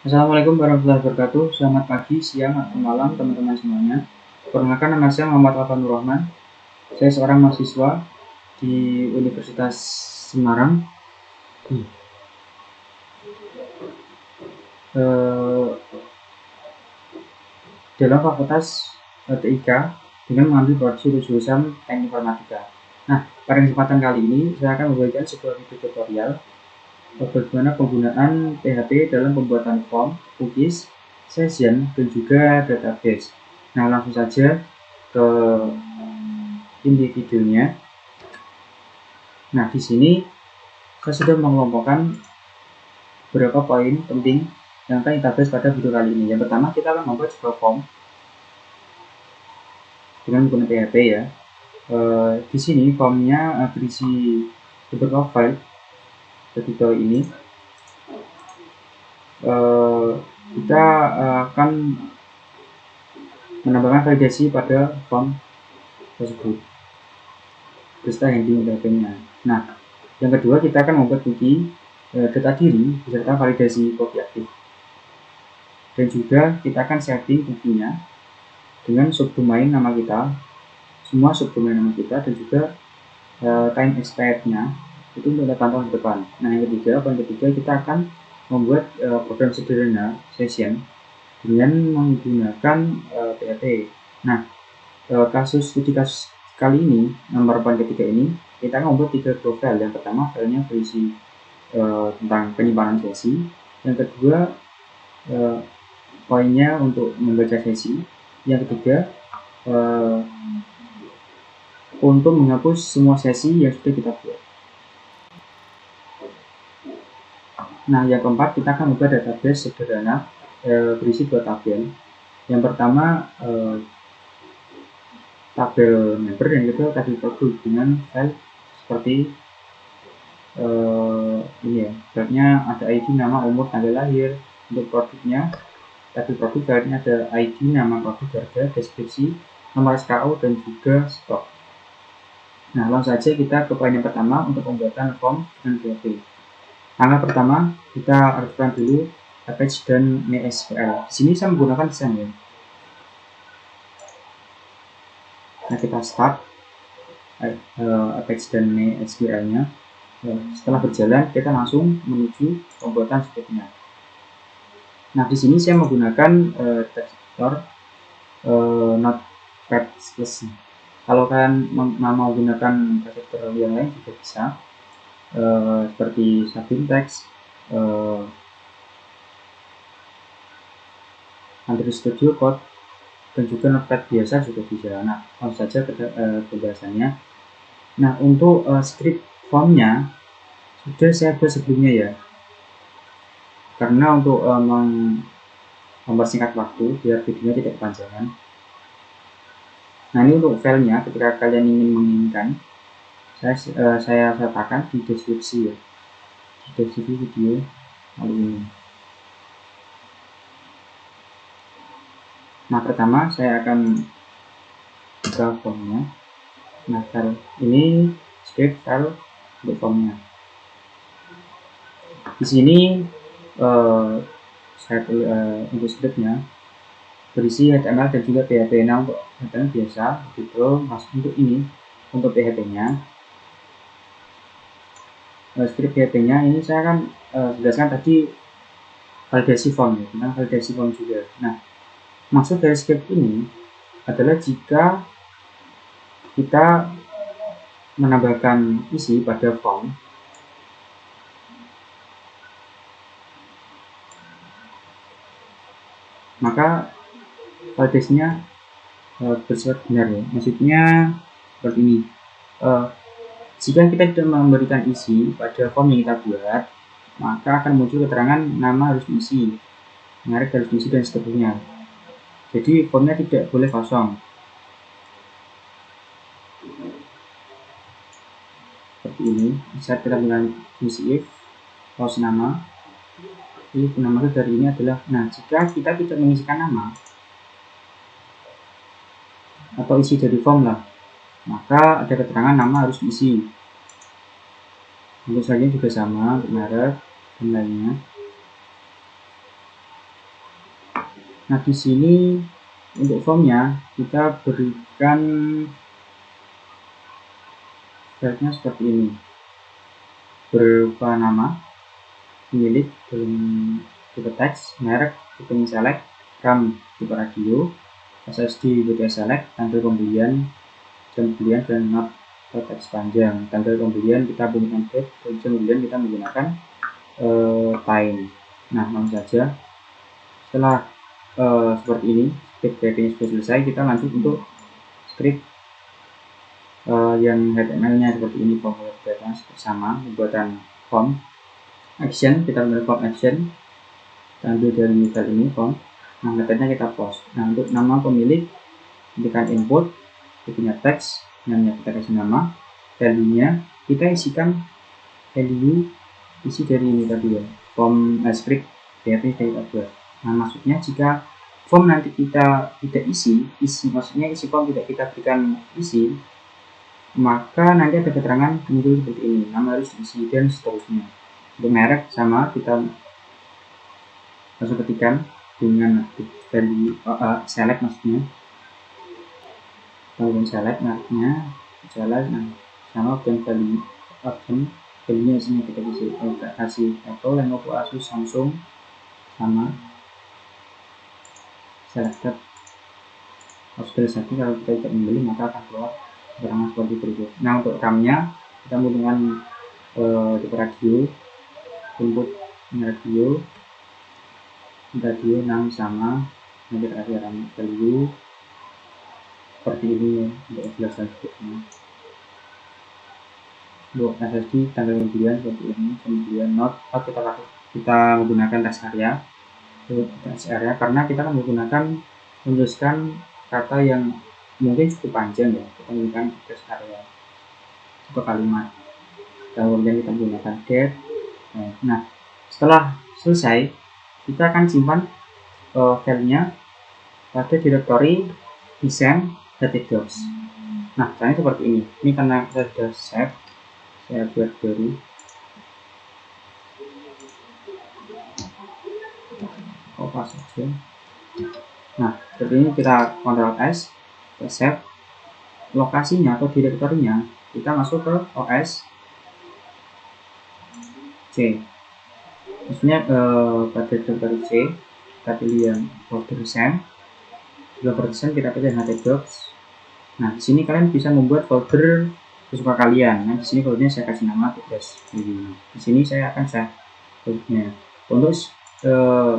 Assalamualaikum warahmatullahi wabarakatuh. Selamat pagi, siang, atau malam teman-teman semuanya. Perkenalkan, nama saya Muhammad Alvan Nur Rahman. Saya seorang mahasiswa di Universitas Semarang. Dalam Fakultas TIK dengan mengambil prodi jurusan Teknik Informatika. Nah, pada kesempatan kali ini saya akan membagikan sebuah video tutorial bagaimana penggunaan PHP dalam pembuatan form, cookies, session, dan juga database. Nah, langsung saja ke inti videonya. Nah, di sini saya sudah mengelompokkan beberapa poin penting yang akan kita bahas pada video kali ini. Yang pertama, kita akan membuat sebuah form dengan menggunakan PHP ya. Di sini formnya berisi beberapa file ketika ini. Kita akan menambahkan validasi pada form tersebut beserta handling PHP-nya. Nah, yang kedua kita akan membuat cookie data diri beserta validasi cookie aktif, dan juga kita akan setting cookie-nya dengan subdomain nama kita, semua subdomain nama kita, dan juga time expired-nya itu untuk tahun ke depan. Nah, yang ketiga, poin ketiga, kita akan membuat program sederhana session dengan menggunakan PHP. Nah, studi kasus kali ini, nomor poin ketiga ini, kita akan membuat 3 profil. Yang pertama, filenya berisi tentang penyimpanan sesi. Yang kedua, poinnya untuk membaca sesi. Yang ketiga, untuk menghapus semua sesi yang sudah kita buat. Nah, yang keempat, kita akan membuat database sederhana berisi 2 tabel. Yang pertama, tabel member, yang kedua tabel produk dengan file seperti ini ya. Filenya ada ID, nama, umur, tanggal lahir. Untuk produknya, tabel produk filenya ada ID, nama produk, harga, deskripsi, nomor SKU, dan juga stok. Nah, langsung saja kita ke poin yang pertama untuk pembuatan form dan PHP. Langkah pertama, kita aktifkan dulu Apex dan MySQL. Di sini saya menggunakan desain ya. Nah, kita start Apex dan MySQL-nya. Setelah berjalan, kita langsung menuju pembuatan script-nya. Nah, di sini saya menggunakan text editor Notepad++. Kalau kalian mau menggunakan text editor yang lain juga bisa, seperti Sabin Text, Android Studio Code, dan juga Notepad biasa juga bisa. Nah, langsung saja ke pembahasannya. Nah, untuk script formnya sudah saya buat sebelumnya ya, karena untuk mempersingkat waktu biar videonya tidak kepanjangan. Nah, ini untuk filenya, ketika kalian ingin menginginkan, saya sertakan di deskripsi ya, di deskripsi video lalu ini. Nah, pertama saya akan buka formnya. Nah, file ini script file untuk formnya. Di sini saya untuk scriptnya berisi HTML dan juga PHP. Nah, untuk HTML biasa gitu, untuk ini untuk PHP-nya, script PHP-nya ini saya akan jelaskan tadi validasi form ya, tentang validasi form juga. Nah, maksud dari script ini adalah jika kita menambahkan isi pada form, maka validasinya bersifat benar ya. Maksudnya seperti ini. Jika kita tidak memberikan isi pada form yang kita buat, maka akan muncul keterangan nama harus diisi, merek harus diisi, dan seterusnya. Jadi formnya tidak boleh kosong. Seperti ini. Bisa kita dengan isi if close nama. If nama dari ini adalah, nah, jika kita tidak mengisikan nama atau isi dari form lah, maka ada keterangan nama harus diisi. Untuk saja juga sama, untuk merek dan lainnya. Nah, di sini untuk formnya kita berikan field-nya seperti ini, berupa nama, milik, tipe teks, merek, tipe select, RAM, tipe radio, SSD, tipe select, tanggal pembelian, jam pembelian, dan not teks panjang. Tanggal pembelian kita gunakan date, dan jam pembelian kita menggunakan time. Nah, langsung saja setelah seperti ini, script wrapping sudah selesai, kita lanjut untuk script yang HTML-nya seperti ini, form data sama, pembuatan form action, kita ambil form action, kita ambil dari file ini form. Nah, metodenya kita post. Nah, untuk nama pemilik kita input, kita punya teks, namanya kita kasih nama, value-nya kita isikan value isi dari ini tadi ya, form script PHP dari buat. Nah, maksudnya jika form nanti kita tidak isi maksudnya isi form tidak kita berikan isi, maka nanti ada keterangan muncul seperti ini, nama harus diisi dan seterusnya. Untuk merek sama, kita langsung ketikkan dengan value select, maksudnya kalau select mereknya select, nah sama dengan value option, value isinya kita kasih Apple, Lenovo, Asus, Samsung, sama selected hospital. Kalau kita tidak membeli maka akan keluar keterangan seperti berikut. Nah, untuk RAM-nya kita menggunakan tipe radio, input radio 6 sama, nanti terakhir RAM value seperti ini ya, untuk penjelasan berikutnya. Untuk SSD tanggal pembelian seperti ini, kemudian not kita menggunakan teks area karena kita akan menuliskan kata yang mungkin cukup panjang ya, kita menggunakan teks area atau kalimat, kemudian kita menggunakan get. Nah, setelah selesai kita akan simpan filenya pada direktori design.docs. Nah, caranya seperti ini. Ini karena saya sudah save, saya buat baru. Apa saja. Nah, seperti ini kita Ctrl S, kita save. Lokasinya atau direktorinya kita masuk ke OS C. Maksudnya pada direktori C kita pilih yang folder design. Folder design kita pilih htdocs. Nah, di sini kalian bisa membuat folder sesuka kalian. Nah, di sini foldernya saya kasih nama tugas. Di sini saya akan save foldernya. Untuk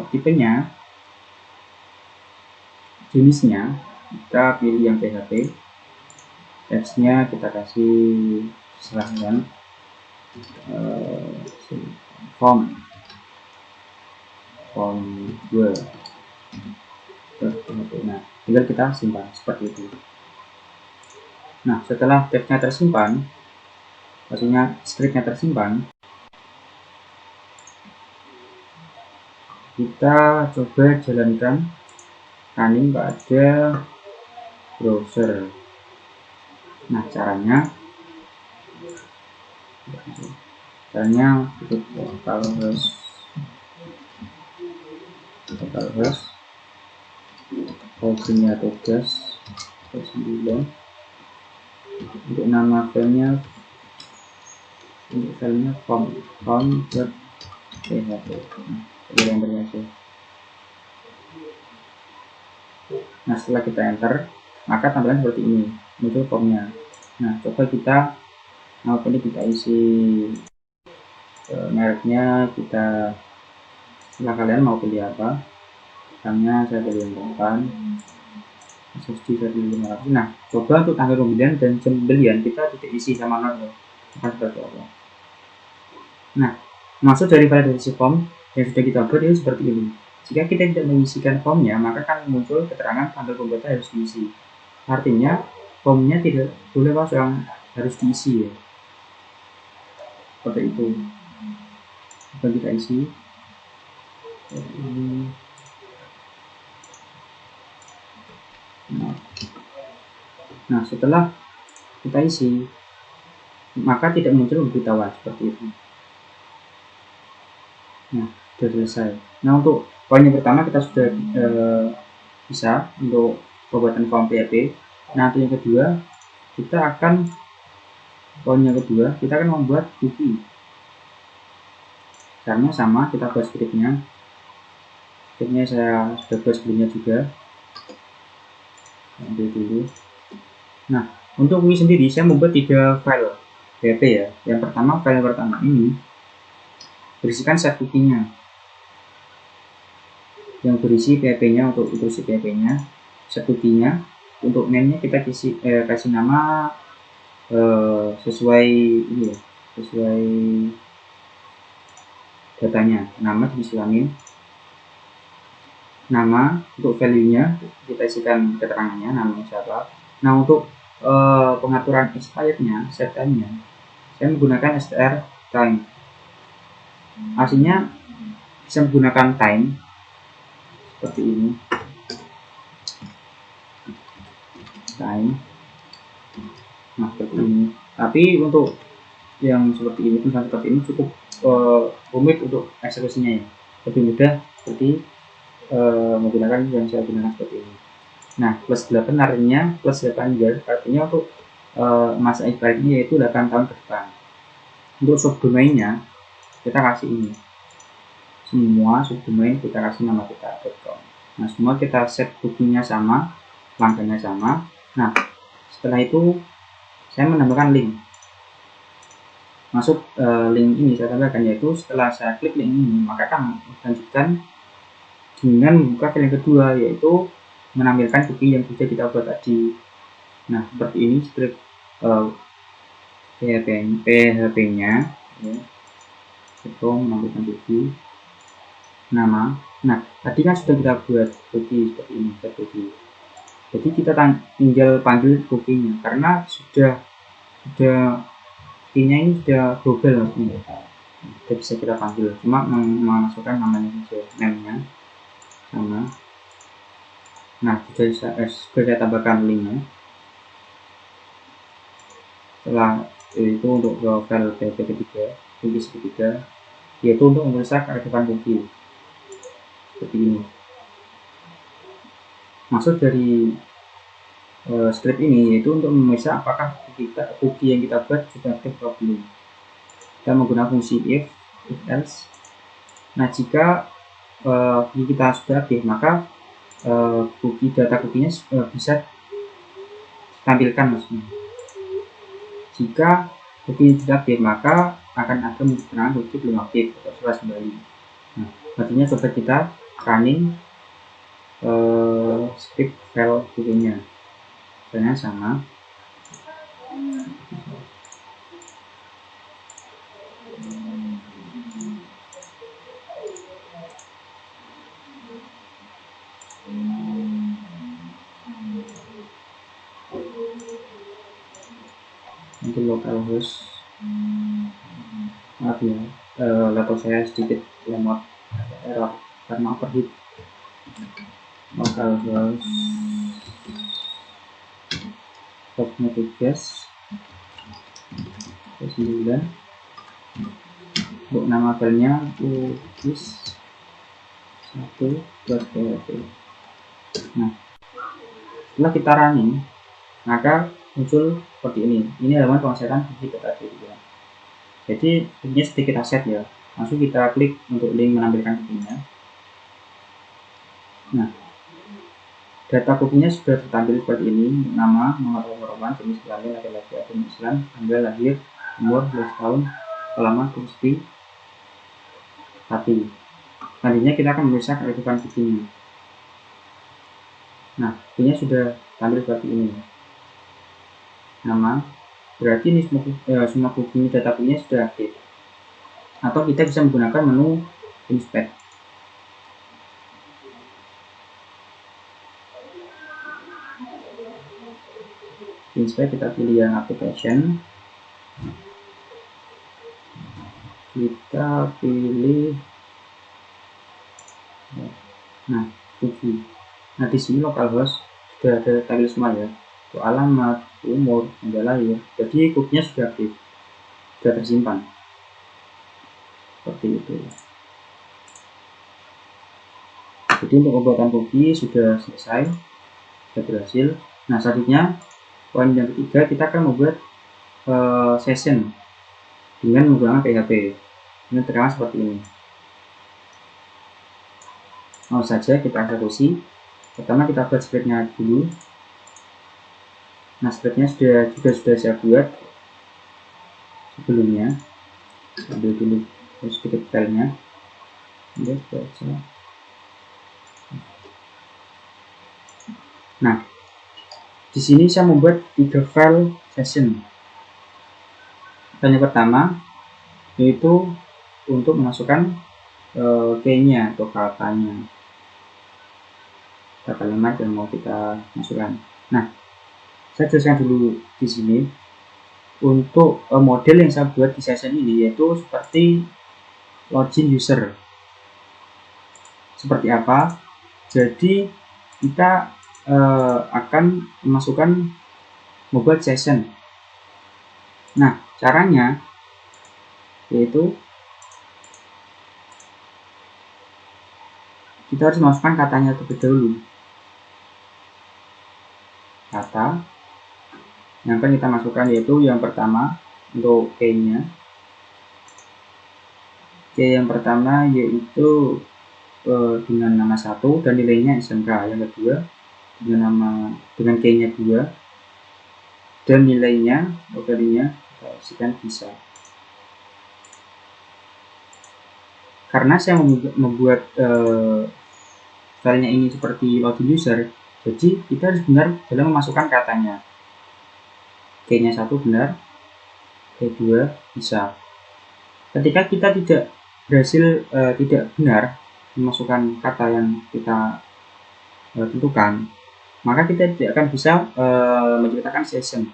tipenya, jenisnya kita pilih yang PHP. Teksnya kita kasih silahkan form Word. Nah, tinggal kita simpan seperti itu. Nah, setelah teksnya tersimpan, maksudnya scriptnya tersimpan, kita coba jalankan running pada browser. Nah, caranya untuk localhost hobinya tugas 9. Untuk nama filenya form.php. Nah, setelah kita enter, maka tampilan seperti ini, muncul formnya. Nah, coba kita ini kita isi mereknya, kita setelah kalian mau pilih apa, misalnya saya pilih yang depan, SSD saya pilih 500. Nah, coba untuk tanggal pembelian dan jam pembelian kita tidak isi sama not ya, akan seperti apa. Nah, maksud dari validasi form yang sudah kita buat itu seperti ini. Jika kita tidak mengisikan formnya, maka kan muncul keterangan tanggal pembuatan harus diisi. Artinya formnya tidak boleh kosong, harus diisi ya. Seperti itu. Coba kita isi. Nah, setelah kita isi, maka tidak muncul pemberitahuan seperti itu. Nah, sudah selesai. Nah, untuk poin yang pertama kita sudah bisa untuk pembuatan form PHP. Nah, yang kedua kita akan membuat cookie. Caranya sama, kita buat scriptnya saya sudah buat sebelumnya juga. Ambil dulu. Nah, untuk cookie sendiri saya membuat 3 file PHP ya. Yang pertama, file pertama ini berisikan set cookie-nya yang berisi PHP-nya. Untuk intrusi PHP-nya, set cookie-nya. Untuk name-nya kita kasih nama sesuai ini ya, sesuai datanya, nama jenis kelamin, nama. Untuk value-nya kita isikan keterangannya, namanya siapa. Nah, untuk pengaturan expired-nya, set time-nya, saya menggunakan str time. Aslinya bisa menggunakan time seperti ini, time. Nah, seperti ini. Tapi untuk yang seperti ini, tulisan seperti ini cukup rumit untuk eksekusinya ya. Lebih mudah seperti menggunakan yang saya gunakan seperti ini. Nah, plus 8 artinya plus 8 year, artinya untuk masa expirednya yaitu 8 tahun ke depan. Untuk subdomainnya kita kasih ini, semua subdomain kita kasih nama kita .com. Nah, semua kita set cookie-nya sama, langkahnya sama. Nah, setelah itu saya menambahkan link. Masuk link ini saya tambahkan, yaitu setelah saya klik link ini maka akan melanjutkan dengan membuka file yang kedua, yaitu menampilkan cookie yang sudah kita buat tadi. Nah, seperti ini script PHP-nya ya. Itu menampilkan cookie, nama. Nah, tadi kan sudah kita buat cookie seperti ini, cookie. Jadi kita tinggal panggil cookie-nya karena sudah cookie-nya ini sudah global maksudnya. Kita bisa kita panggil, cuma memasukkan namanya saja, name-nya sama. Nah, sudah saya tambahkan linknya. Setelah itu untuk file PHP ketiga, yaitu untuk merusak kearifan cookie seperti ini. Maksud dari script ini yaitu untuk memeriksa apakah cookie yang kita buat sudah aktif atau belum. Kita menggunakan fungsi if else. Nah, jika cookie kita sudah aktif, maka data cookie-nya bisa tampilkan maksudnya. Jika cookie tidak aktif, maka akan ada keterangan cookie belum aktif atau sudah kembali. Nah, artinya sobat kita running script file cookie-nya, caranya sama. Untuk localhost, maaf ya, laptop saya sedikit lemot, error karena overheat. Localhost hostnya 9. Untuk nama filenya cookies 1.php. Nah, setelah kita running maka muncul seperti ini. Ini halaman pengecekan cookie tadi ya. Jadi ini sedikit kita set ya. Langsung kita klik untuk link menampilkan cookie-nya. Nah, data cookie-nya sudah tertampil seperti ini: nama, nomor telepon, jenis kelamin laki-laki atau Islam, tanggal lahir, umur 12 tahun, alamat kursi hati. Selanjutnya kita akan memeriksa keaktifan cookie-nya. Nah, cookie-nya sudah tampil seperti ini. Nama, berarti ini semua cookie data cookie-nya sudah aktif. Atau kita bisa menggunakan menu inspect. Inspect, kita pilih yang application, kita pilih nah cookie. Nah, di sini localhost sudah ada tampil semua ya, untuk alamat, umur, tanggal lahir. Jadi cookie-nya sudah aktif, sudah tersimpan seperti itu. Jadi untuk pembuatan cookie sudah selesai, sudah berhasil. Nah, selanjutnya poin yang ketiga, kita akan membuat session dengan menggunakan PHP. Ini terang seperti ini. Mau saja kita eksekusi. Pertama kita buat scriptnya dulu. Nah, scriptnya sudah saya buat sebelumnya. Ambil dulu sedikit filenya. Nah, di sini saya membuat 3 file session. Yang pertama yaitu untuk memasukkan key-nya atau katanya, kata kalimat yang mau kita masukkan. Nah, saya jelaskan dulu di sini untuk model yang saya buat di session ini, yaitu seperti login user. Seperti apa? Jadi kita akan memasukkan membuat session. Nah, caranya yaitu kita harus masukkan katanya terlebih dahulu. Kata yang akan kita masukkan yaitu yang pertama untuk key-nya. Key yang pertama yaitu dengan nama 1 dan nilainya SMK. Yang kedua dengan key-nya 2 dan nilainya kalinya sekian bisa. Karena saya membuat filenya ini seperti login user, jadi kita harus benar dalam memasukkan katanya. Key-nya 1 benar, key 2 bisa. Ketika kita tidak berhasil tidak benar memasukkan kata yang kita tentukan, maka kita tidak akan bisa menciptakan session.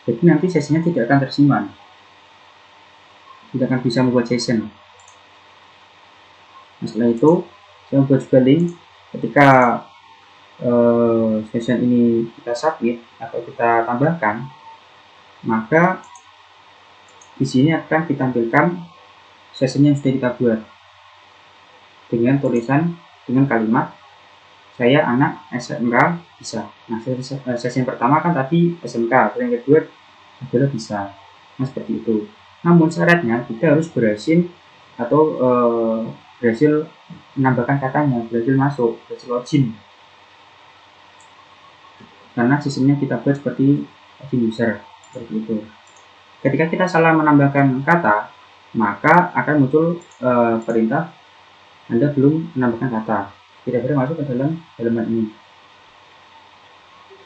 Jadi nanti sessionnya tidak akan tersimpan, tidak akan bisa membuat session. Nah, setelah itu saya membuat juga link. Ketika session ini kita submit atau kita tambahkan, maka di sini akan ditampilkan session yang sudah kita buat dengan tulisan dengan kalimat saya anak SMK bisa. Nah, sesi pertama kan tadi SMK, yang kedua adalah bisa. Nah, seperti itu. Namun syaratnya kita harus berhasil atau berhasil menambahkan katanya, berhasil masuk, berhasil login. Karena sistemnya kita buat seperti login user, seperti itu. Ketika kita salah menambahkan kata, maka akan muncul perintah Anda belum menambahkan kata, tidak boleh masuk ke dalam halaman ini.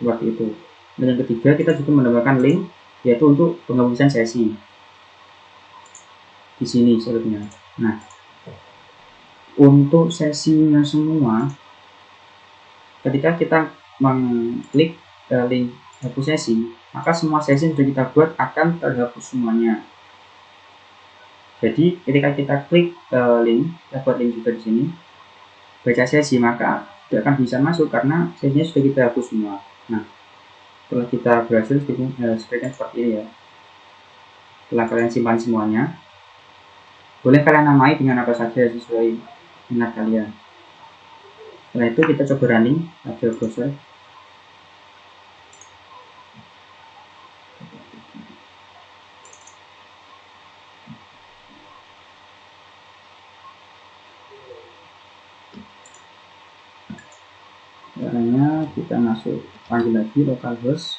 Seperti itu. Dan yang ketiga, kita juga menambahkan link, yaitu untuk penghapusan sesi. Di sini selanjutnya. Nah, untuk sesinya semua, ketika kita mengklik link hapus sesi, maka semua sesi yang sudah kita buat akan terhapus semuanya. Jadi ketika kita klik link, kita buat link juga di sini, baca sesi, maka tidak akan bisa masuk karena sesinya sudah kita hapus semua. Nah, setelah kita berhasil sepertinya seperti ini ya. Setelah kalian simpan semuanya, boleh kalian namai dengan apa saja sesuai minat kalian. Setelah itu kita coba running ada browser. Caranya kita masuk, panggil lagi localhost,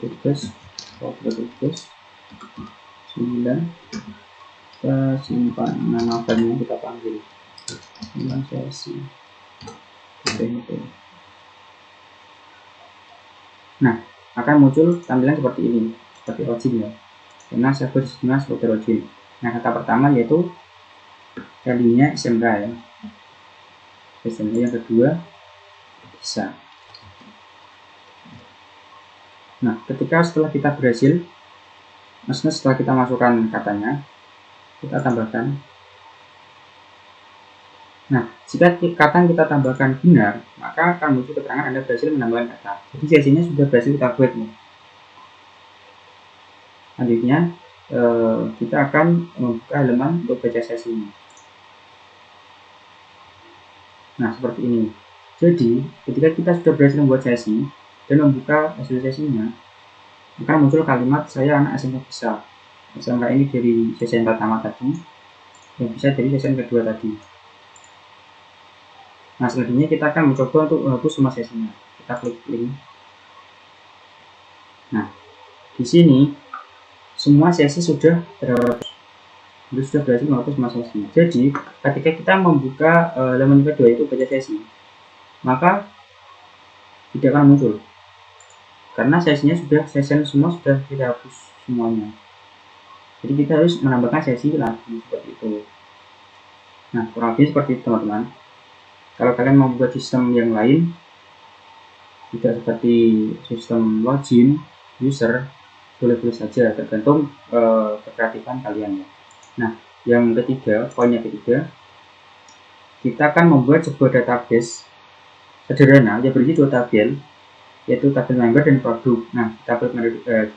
tugas 9, kita simpan nama filenya, kita panggil simpan sesi. Nah, akan muncul tampilan seperti ini, seperti login ya, karena server sistemnya seperti login. Nah, kata pertama yaitu value-nya SMK ya, SMK. Yang kedua bisa. Nah, ketika setelah kita berhasil, maksudnya setelah kita masukkan katanya, kita tambahkan Nah, jika kata yang kita tambahkan benar, maka akan muncul keterangan Anda berhasil menambahkan kata. Jadi sesinya sudah berhasil kita buat nih. Selanjutnya kita akan membuka halaman untuk baca sesinya. Nah, seperti ini. Jadi, ketika kita sudah berhasil membuat sesi dan membuka hasil sesinya, akan muncul kalimat saya anak SMK besar. SMK ini dari sesi yang pertama tadi, yang bisa dari sesi yang kedua tadi. Nah, selanjutnya kita akan mencoba untuk menghapus semua sesinya. Kita klik link. Nah, di sini semua sesi sudah sudah berhasil menghapus semua sesi. Jadi, ketika kita membuka halaman kedua itu baca sesi, maka tidak akan muncul karena sesinya sesi semua sudah kita hapus semuanya. Jadi kita harus menambahkan sesi lagi seperti itu. Nah, kurang lebih seperti itu teman-teman. Kalau kalian mau buat sistem yang lain, tidak seperti sistem login user, boleh-boleh saja, tergantung kekreatifan kalian ya. Nah, yang ketiga, poinnya ketiga, kita akan membuat sebuah database sederhana yang berisi dua tabel, yaitu tabel member dan produk. Nah,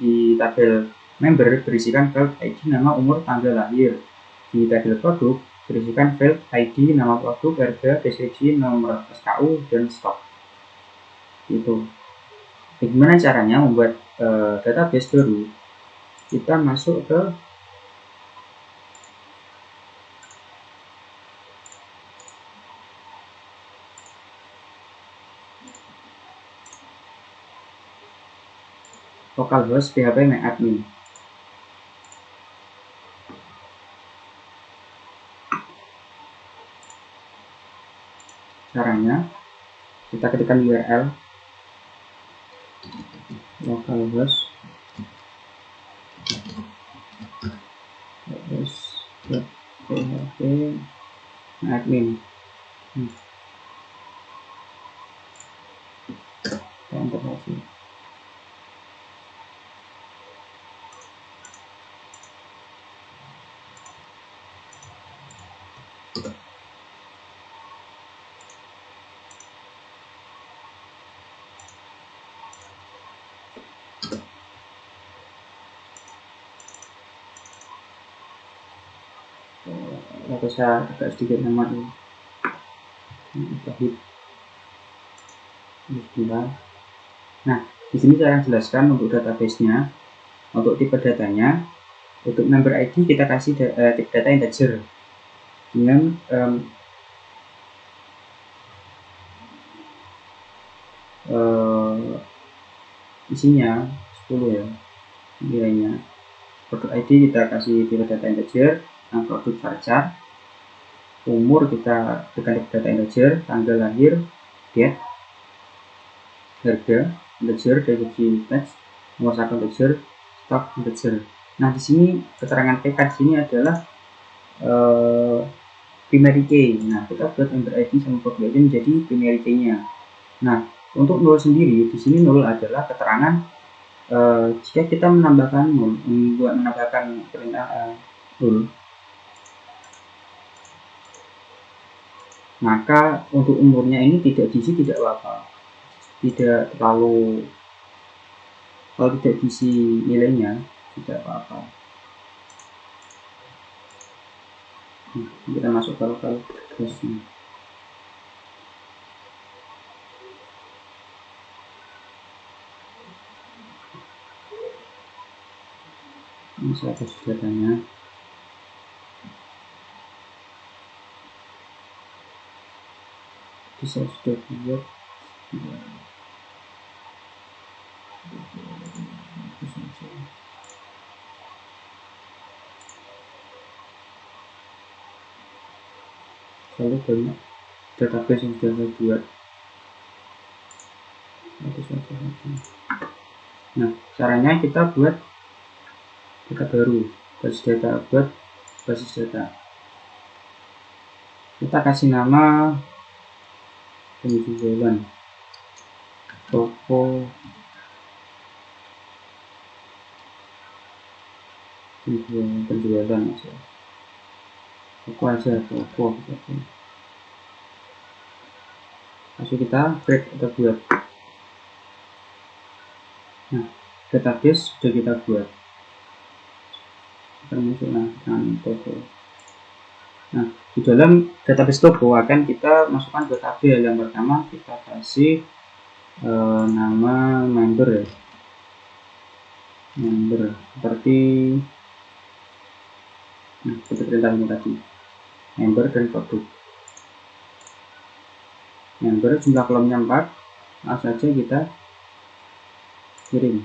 di tabel member berisikan field ID, nama, umur, tanggal lahir. Di tabel produk berisikan field ID, nama produk, harga, deskripsi, nomor SKU, dan stok. Itu. Bagaimana caranya membuat database baru? Kita masuk ke localhost php myadmin. Caranya, kita ketikkan URL localhost php admin. Enter lagi. Atau saya agak sedikit nama ini. Bismillah. Nah, di sini saya akan jelaskan untuk database-nya, untuk tipe datanya. Untuk member ID kita kasih data integer dengan isinya 10 ya nilainya. Produk ID kita kasih tipe data integer, yang produk varchar, umur kita berikan tipe data integer, tanggal lahir, date, harga integer, deskripsi teks, nomor satu integer, stok integer. Nah, di sini keterangan PK di sini adalah primary key. Nah, kita buat member ID sama produk ID menjadi primary key-nya. Nah, untuk null sendiri di sini null adalah keterangan jika kita menambahkan perintah null, maka untuk umurnya ini tidak diisi tidak apa-apa, tidak terlalu, kalau tidak diisi nilainya tidak apa-apa. Kita masuk ke lokal hostnya. Ini saya kasih datanya. Bisa sudah buat kalau banyak database yang sudah saya buat. Nah, caranya kita buat data baru, basis data, buat basis data. Kita kasih nama penjualan toko, penjualan aja, toko aja, toko gitu. langsung kita create atau buat. Nah, database sudah kita buat, termasuk dengan toko. Nah, di dalam database toko akan kita masukkan dua tabel. Yang pertama kita kasih nama member ya, member seperti perintah ini tadi, member dan produk. Member jumlah kolomnya 4, langsung saja kita kirim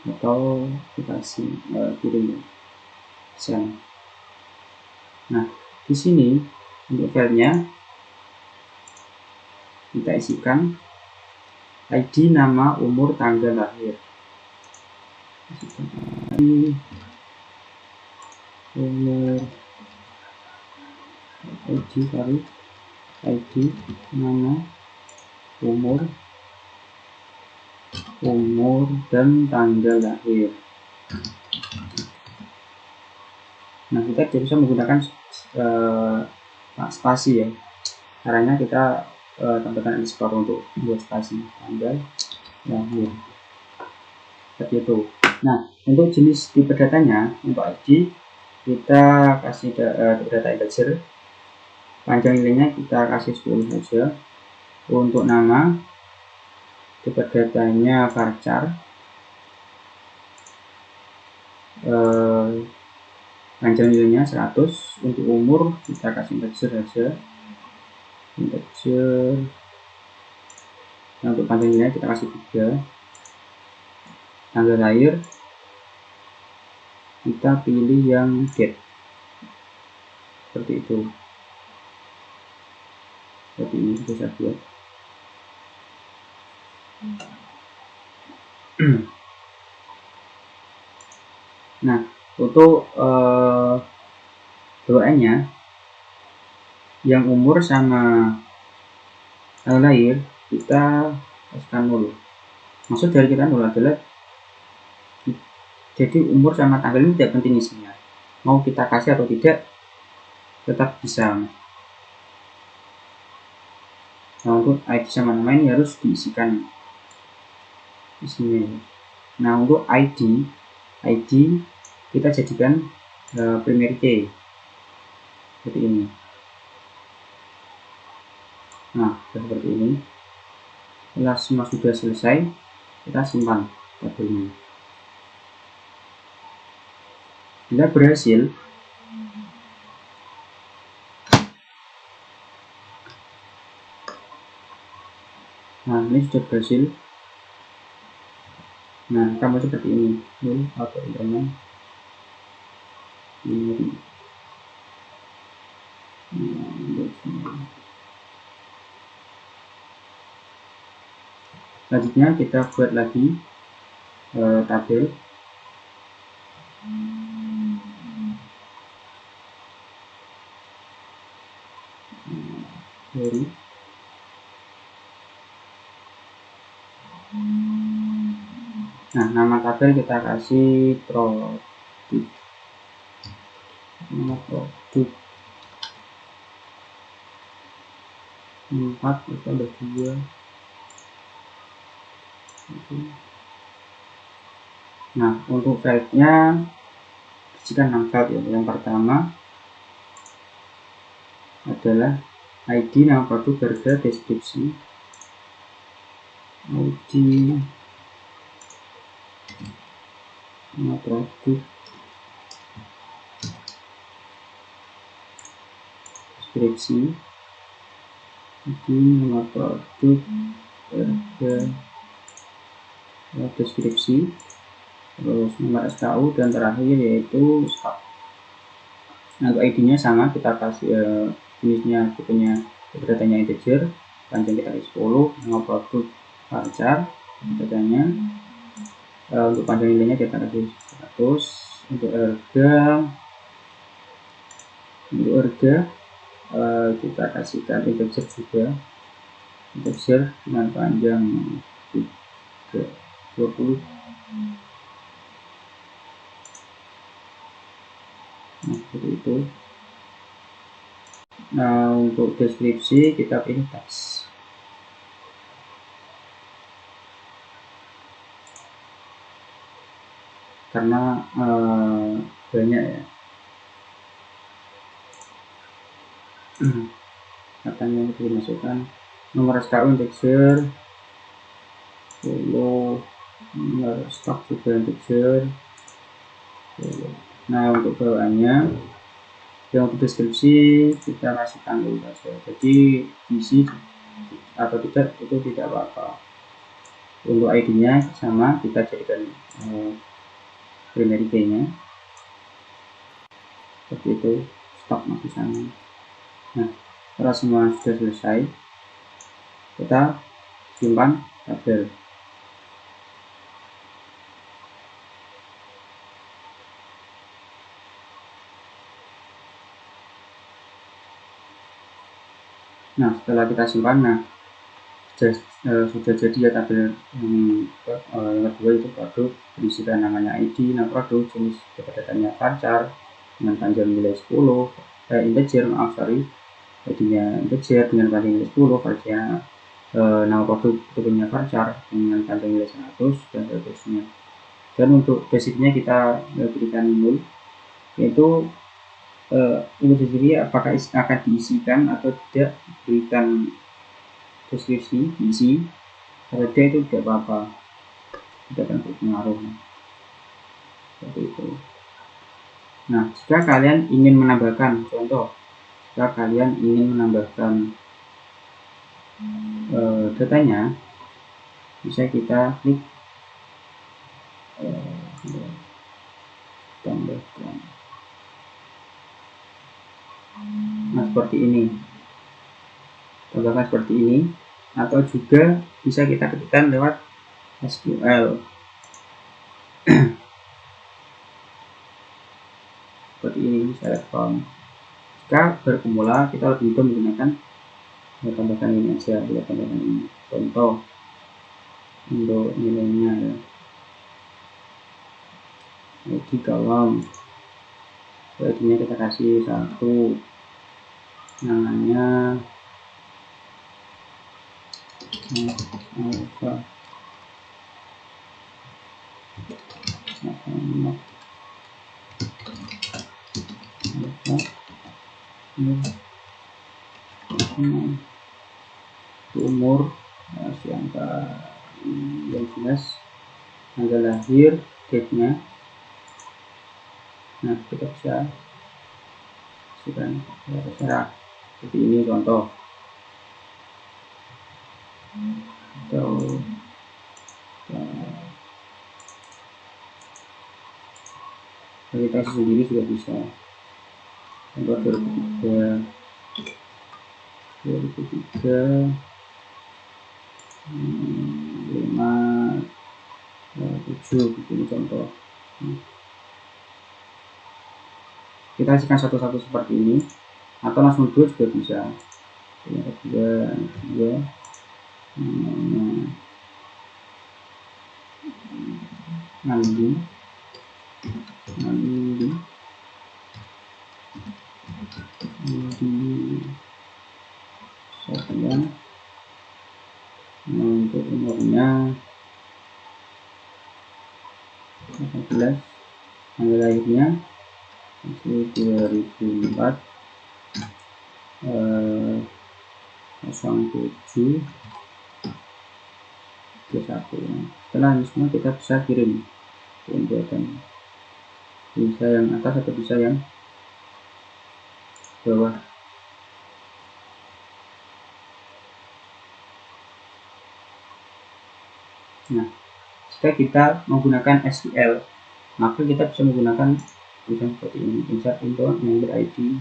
atau kita kirim send. Nah, di sini untuk filenya kita isikan ID, nama, umur, tanggal lahir. ID, umur, ID, nama, umur, dan tanggal lahir. Nah, kita tidak bisa menggunakan spasi ya. Caranya kita tambahkan underscore untuk membuat spasi tanggal lahir. Seperti itu. Nah, untuk jenis tipe datanya, untuk ID kita kasih data integer, panjang nilainya kita kasih 10 saja. Untuk nama, tipe datanya varchar, panjang nilainya 100. Untuk umur kita kasih integer saja, integer. Nah, untuk panjang nilainya kita kasih 3. Tanggal lahir kita pilih yang date, seperti itu. Seperti ini bisa buat. Nah, untuk doanya yang umur sama tanggal lahir kita kasihkan 0. Maksud dari kita 0 adalah jadi umur sama tanggal ini tidak penting isinya, mau kita kasih atau tidak tetap bisa. Nah, untuk ID sama nama ini harus diisikan isinya. Nah, untuk ID kita jadikan primary key seperti ini. Nah, seperti ini. Setelah semua sudah selesai, kita simpan tabelnya. Bila berhasil, nah ini sudah berhasil. Nah, kamu seperti ini, atau internet ini. Selanjutnya kita buat lagi tabel. Nah, nama tabel kita kasih produk. Nama produk 4 itu ada 2. Nah, untuk filenya jika 6 file ya. Yang pertama adalah ID, nama produk, harga, deskripsi. ID, nama produk, deskripsi. ID, nama produk, harga, deskripsi, terus nomor SKU, dan terakhir yaitu stok. Nah, untuk ID-nya sama, kita kasih jenisnya, tipenya, datanya integer, panjang kita kasih 10, nama produk varchar, datanya. Untuk panjang nilainya kita kasih 100. Untuk harga kita kasihkan integer juga, integer dengan panjang 20. Nah, seperti itu. Nah, untuk deskripsi kita pilih teks. Karena banyak ya katanya itu dimasukkan nomor SKU integer, nomor stok juga integer. Nah, untuk bawaannya yang untuk deskripsi kita kasihkan dulu saja, jadi isi atau tidak itu tidak apa-apa. Untuk ID nya sama, kita jadikan primary key nya seperti itu, stok masih sama. Nah, setelah semua sudah selesai, kita simpan tabel. Nah, setelah kita simpan, nah sudah jadi ya tabel yang kedua itu produk, berisikan namanya ID, nama produk, jenis kepadatan varchar dengan panjang nilai 10, integer, maaf sorry, ID-nya integer dengan panjang nilai 10, varchar, nama produk punya varchar dengan panjang nilai 100 dan seterusnya. Dan untuk basicnya kita berikan nul, yaitu untuk sendiri apakah akan diisikan atau tidak, berikan deskripsi diisi, kalau tidak itu tidak apa-apa, tidak akan berpengaruh seperti itu. Nah, jika kalian ingin menambahkan, contoh jika kalian ingin menambahkan datanya, bisa kita klik tambahkan. Nah, seperti ini, tambahkan seperti ini, atau juga bisa kita ketikkan lewat SQL seperti ini, select from. Jika berkumula, kita lebih mudah menggunakan tambahkan ini aja, kita tambahkan ini. Contoh untuk nilainya ya, di kolom ID-nya kita kasih 1, namanya alpha, umur masih angka yang jelas, tanggal lahir, date-nya. Nah, kita bisa kasihkan cara seperti ini, contoh atau kita sendiri juga bisa. Contoh 2003 5 7 begini contoh. Kita kasihkan satu-satu seperti ini, atau langsung dua juga bisa. Yang kedua Andi Sofian. Untuk umurnya 18, tanggal lahirnya masih 2004, 07 31. Setelah ini semua kita bisa kirim pembuatan, bisa yang atas atau bisa yang bawah. Nah, jika kita menggunakan SQL, maka kita bisa menggunakan tulisan seperti ini, insert into member ID.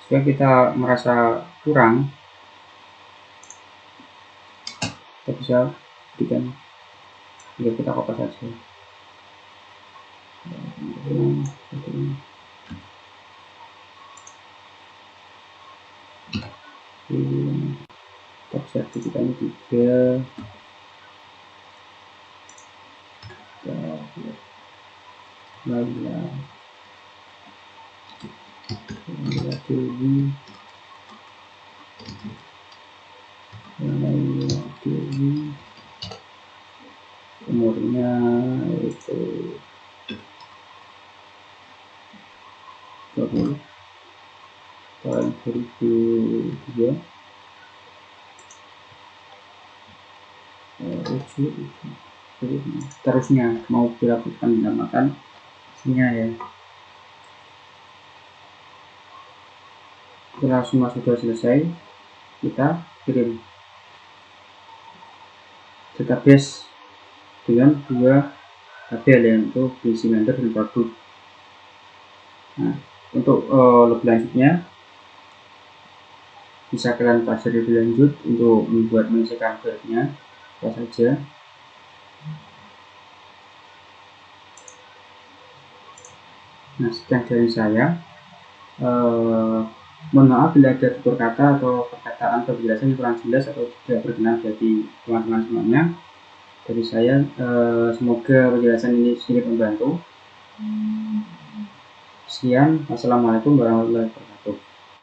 Jika kita merasa kurang, kita bisa berikan, tinggal kita copy saja. Top sertifikatnya 3. Laila Dewi, umurnya itu 20 tahun 2002. Terusnya mau dilakukan dinamakan isinya ya. Setelah semua sudah selesai, kita kirim database dengan 2 tabel yang untuk berisi member dan produk. Nah, untuk lebih lanjutnya bisa kalian pelajari lebih lanjut untuk membuat mengisikan filenya apa saja. Nah, sekian dari saya. Mohon maaf bila ada tutur kata atau perkataan atau penjelasan yang kurang jelas atau tidak berkenan bagi teman-teman semuanya. Dari saya, semoga penjelasan ini sedikit membantu. Sekian, wassalamualaikum warahmatullahi wabarakatuh.